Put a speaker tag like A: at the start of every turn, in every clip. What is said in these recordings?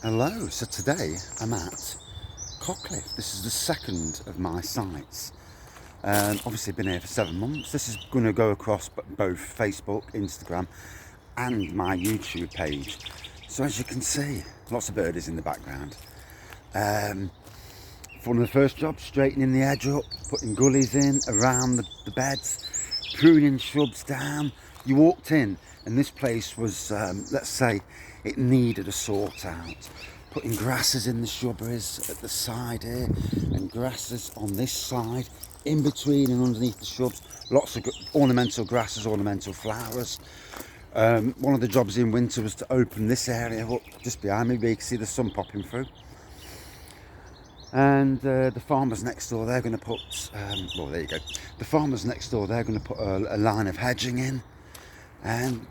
A: Hello, so today I'm at Cockliffe. This is the second of my sites. Obviously been here for 7 months. This is going to go across both Facebook, Instagram and my YouTube page. So as you can see, lots of birdies in the background. For one of the first jobs, straightening the edge up, putting gullies in around the beds, pruning shrubs down. You walked in and this place was, let's say, it needed a sort out. Putting grasses in the shrubberies at the side here and grasses on this side, in between and underneath the shrubs. Lots of ornamental grasses, ornamental flowers. One of the jobs in winter was to open this area up just behind me, where you can see the sun popping through. And the farmers next door, they're going to put, well, there you go. The farmers next door, they're going to put a line of hedging in. And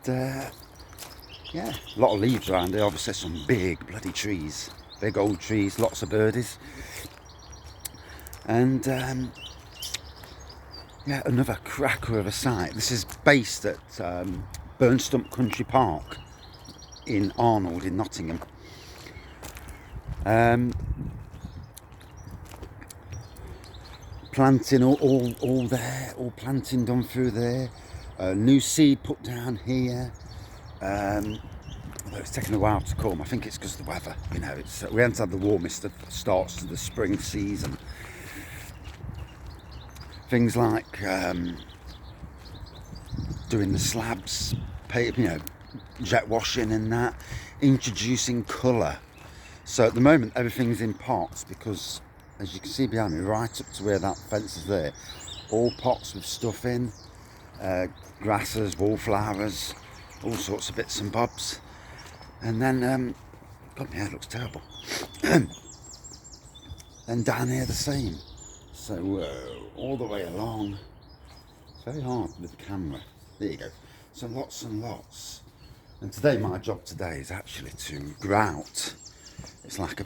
A: yeah, a lot of leaves around here. Obviously some big bloody trees, big old trees, lots of birdies. And yeah, another cracker of a site. This is based at Burnstump Country Park in Arnold in Nottingham. Planting all there, all planting done through there. New seed put down here. Although it's taken a while to come. I think it's because of the weather. You know, it's we haven't had the warmest of starts to the spring season. Things like doing the slabs, you know, jet washing and that, introducing colour. So at the moment everything's in pots because, as you can see behind me, right up to where that fence is there, all pots with stuff in, grasses, wallflowers, all sorts of bits and bobs. And then, God, my hair looks terrible. And down here the same. So all the way along, it's very hard with the camera. There you go. So lots and lots. And today, my job today is actually to grout. It's like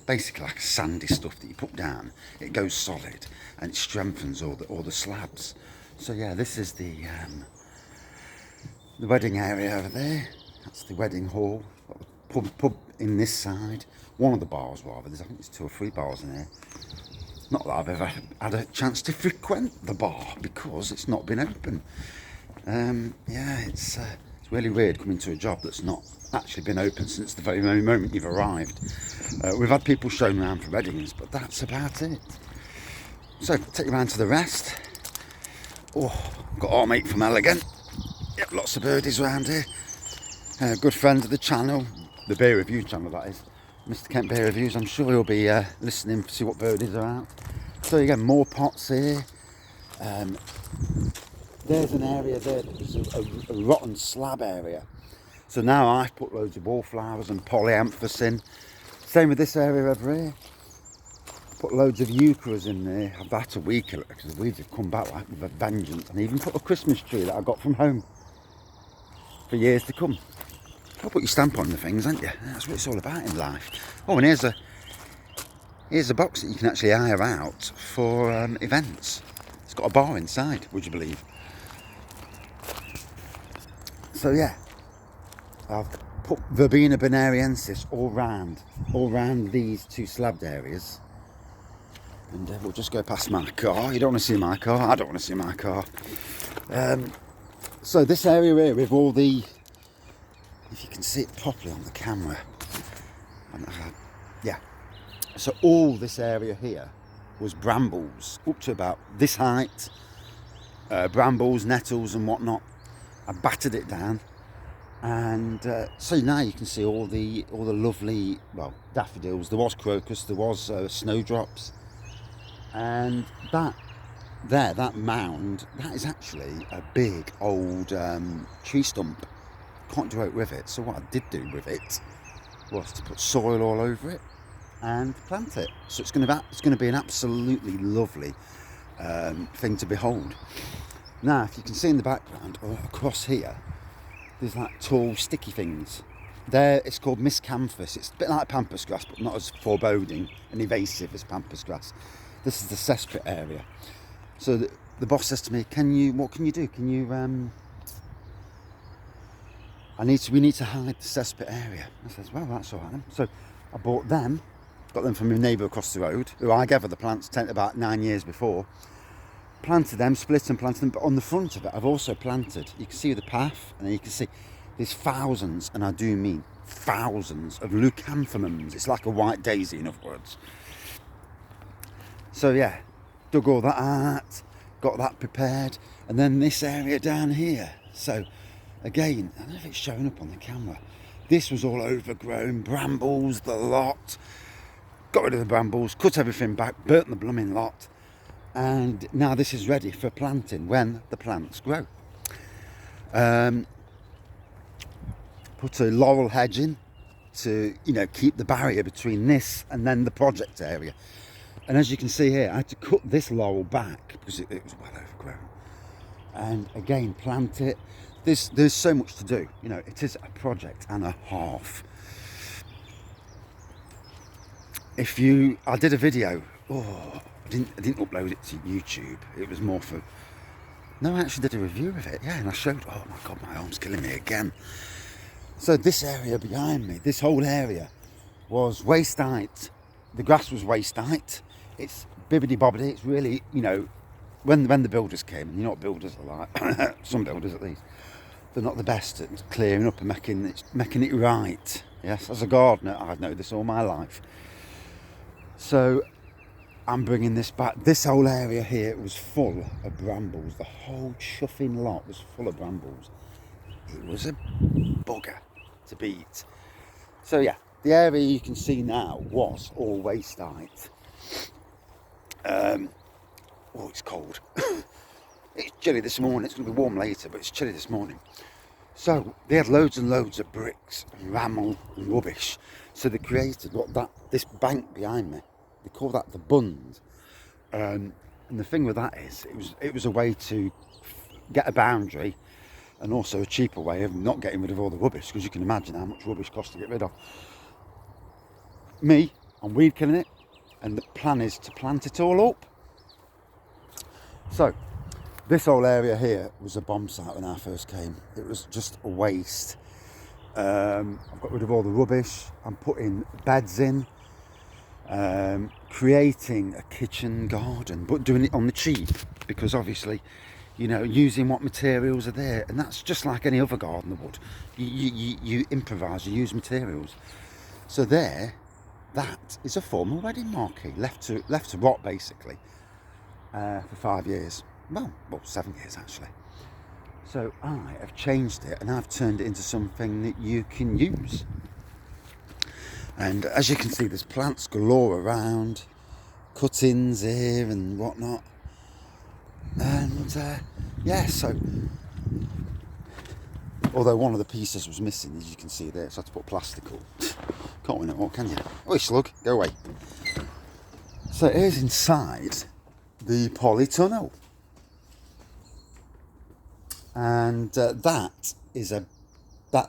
A: basically like a sandy stuff that you put down. It goes solid and it strengthens all the slabs. So yeah, this is the wedding area over there. That's the wedding hall. Got the pub in this side. One of the bars rather. I think there's 2 or 3 bars in here. Not that I've ever had a chance to frequent the bar because it's not been open. Yeah, it's really weird coming to a job that's not actually been open since the very moment you've arrived. We've had people shown around for weddings, but that's about it. So, take you around to the rest. Oh, got our mate from Elegant. Yep, lots of birdies around here. Good friend of the channel, the beer review channel that is, Mr. Kent Beer Reviews. I'm sure he'll be listening to see what birdies are out. So you get more pots here. There's an area there that was a rotten slab area. So now I've put loads of wallflowers and polyanthus in. Same with this area over here. Put loads of euchras in there. I've had to weaken it because the weeds have come back like with a vengeance. And I even put a Christmas tree that I got from home for years to come. I'll put your stamp on the things, aren't you? That's what it's all about in life. Oh, and here's a box that you can actually hire out for events. It's got a bar inside, would you believe? So yeah, I've put Verbena bonariensis all round these 2 slabbed areas. And we'll just go past my car. You don't want to see my car. I don't want to see my car. So this area here with all the, if you can see it properly on the camera, yeah. So all this area here was brambles up to about this height, brambles, nettles, and whatnot. I battered it down, and so now you can see all the lovely, well, daffodils. There was crocus, there was snowdrops, and that mound, that is actually a big old tree stump. Can't do it with it. So what I did do with it was to put soil all over it and plant it. So it's going to be an absolutely lovely thing to behold. Now, if you can see in the background or across here, there's like tall sticky things. There, it's called miscanthus. It's a bit like pampas grass, but not as foreboding and evasive as pampas grass. This is the cesspit area. So the boss says to me, what can you do? Can you we need to hide the cesspit area. I says, well, that's all right then. So I bought them, got them from my neighbour across the road, who I gave her the plants about 9 years before. Planted them, split and planted them, but on the front of it I've also planted, you can see the path, and then you can see there's thousands, and I do mean thousands, of leucanthemums. It's like a white daisy, in other words. So yeah, dug all that out, got that prepared, and then this area down here. So again, I don't know if it's showing up on the camera, this was all overgrown, brambles, the lot. Got rid of the brambles, cut everything back, burnt the blooming lot, and now this is ready for planting when the plants grow. Put a laurel hedge in to, you know, keep the barrier between this and then the project area. And as you can see here, I had to cut this laurel back because it was well overgrown. And again, plant it. There's so much to do. You know, it is a project and a half. I did a video. I didn't upload it to YouTube. It was more for. No, I actually did a review of it. Yeah, and I showed. Oh my God, my arm's killing me again. So this area behind me, this whole area, was waist height. The grass was waist height. It's bibbidi bobbidi. It's really, you know, when the builders came, and you know what builders are like. Some builders at least. They're not the best at clearing up and making it right. Yes, as a gardener, I've known this all my life. So I'm bringing this back. This whole area here was full of brambles. The whole chuffing lot was full of brambles. It was a bugger to beat. So yeah, the area you can see now was all waist height. It's cold. It's chilly this morning. It's going to be warm later, but it's chilly this morning. So they had loads and loads of bricks and rammel and rubbish. So they created this bank behind me. They call that the bund. And the thing with that is, it was a way to get a boundary, and also a cheaper way of not getting rid of all the rubbish, because you can imagine how much rubbish costs to get rid of. I'm weed killing it, and the plan is to plant it all up. So this whole area here was a bomb site when I first came. It was just a waste. I've got rid of all the rubbish. I'm putting beds in, creating a kitchen garden, but doing it on the cheap, because obviously, you know, using what materials are there, and that's just like any other gardener would. You improvise, you use materials. So that is a former wedding marquee, left to rot basically, for 5 years. Well, 7 years actually. So I have changed it, and I've turned it into something that you can use. And as you can see, there's plants galore around, cuttings here and whatnot. And yeah, so although one of the pieces was missing, as you can see there, so I had to put plastic up. Can't win it all, can you? Oi, slug, go away. So here's inside the polytunnel, and that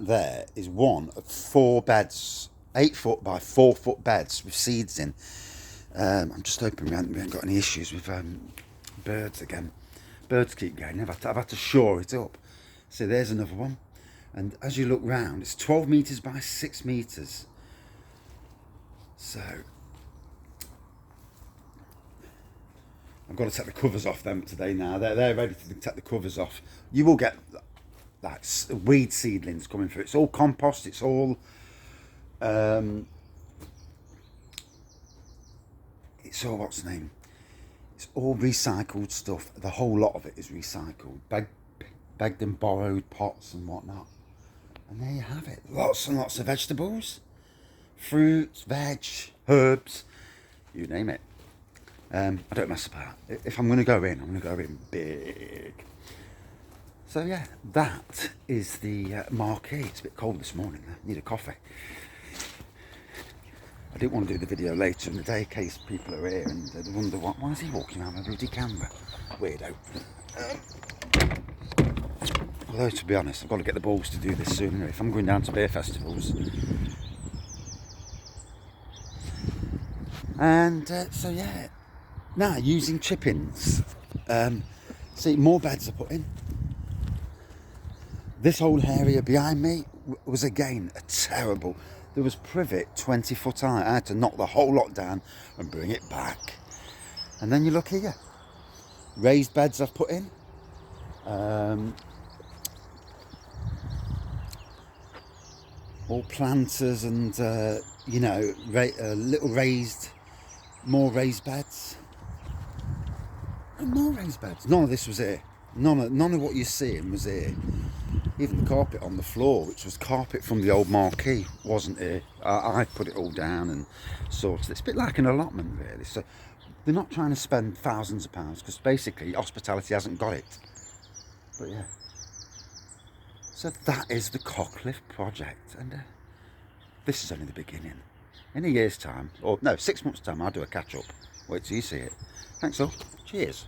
A: there is one of 4 beds, 8 foot by 4 foot beds with seeds in. I'm just hoping we haven't got any issues with birds again. Birds keep going. I've had to shore it up. So there's another one, and as you look round, it's 12 metres by 6 metres. So I've got to take the covers off them today now. They're ready to take the covers off. You will get like weed seedlings coming through. It's all compost. It's all what's the name? It's all recycled stuff. The whole lot of it is recycled, begged and borrowed pots and whatnot. And there you have it. Lots and lots of vegetables, fruits, veg, herbs, you name it. I don't mess about. If I'm going to go in, I'm going to go in big. So yeah, that is the marquee. It's a bit cold this morning. I need a coffee. I didn't want to do the video later in the day in case people are here and they wonder why is he walking around with a bloody camera? Weirdo. Although to be honest, I've got to get the balls to do this sooner if I'm going down to beer festivals. And so yeah, now using chippings. See, more beds are put in. This whole area behind me was again a terrible. There was privet 20 foot high. I had to knock the whole lot down and bring it back. And then you look here, raised beds I've put in. All planters and you know, little more raised beds. And more raised beds. None of this was here. None of what you're seeing was here. Even the carpet on the floor, which was carpet from the old marquee, wasn't here. I put it all down and sorted it. It's a bit like an allotment, really. So they're not trying to spend thousands of pounds, because basically hospitality hasn't got it. But yeah. So that is the Cockliffe project, and this is only the beginning. In a year's time, or no, 6 months' time, I'll do a catch-up. Wait till you see it. Thanks all. Cheers.